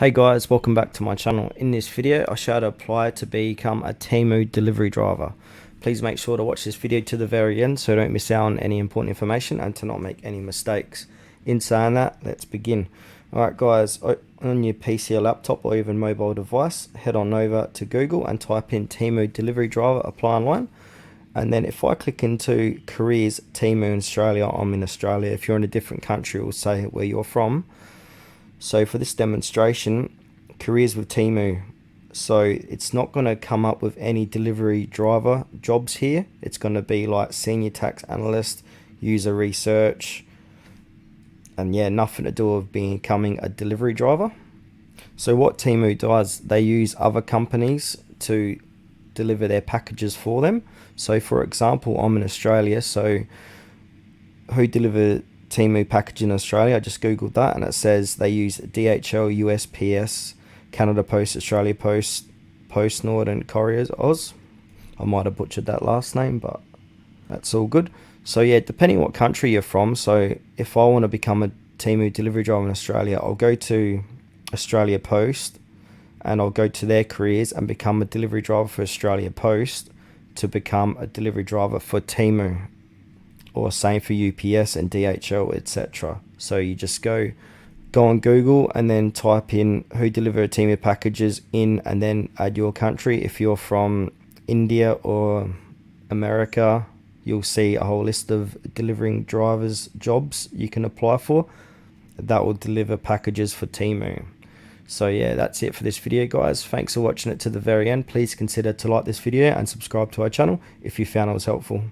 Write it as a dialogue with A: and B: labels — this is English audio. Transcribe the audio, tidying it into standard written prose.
A: Hey guys, welcome back to my channel. In this video, I show how to apply to become a Temu delivery driver. Please make sure to watch this video to the very end so you don't miss out on any important information and to not make any mistakes. In saying that, let's begin. Alright guys, on your PC or laptop or even mobile device, head on over to Google and type in Temu delivery driver apply online. And then if I click into careers Temu in Australia, I'm in Australia. If you're in a different country, it will say where you're from. So for this demonstration, careers with Temu. So it's not going to come up with any delivery driver jobs here. It's going to be like senior tax analyst, user research, and yeah, nothing to do with becoming a delivery driver. So what Temu does, they use other companies to deliver their packages for them. So for example, I'm in Australia, so who deliver Temu package in Australia? I just googled that and it says they use DHL, USPS, Canada Post, Australia Post, Post Northern Couriers Oz. I might have butchered that last name, but that's all good. So yeah, depending what country you're from, so if I want to become a Temu delivery driver in Australia, I'll go to Australia Post and I'll go to their careers and become a delivery driver for Australia Post to become a delivery driver for Temu, or same for UPS and DHL, etc. So you just go on Google and then type in who deliver Temu packages in and then add your country. If you're from India or America, you'll see a whole list of delivering drivers jobs you can apply for that will deliver packages for Temu. So yeah, that's it for this video guys. Thanks for watching it to the very end. Please consider to like this video and subscribe to our channel if you found it was helpful.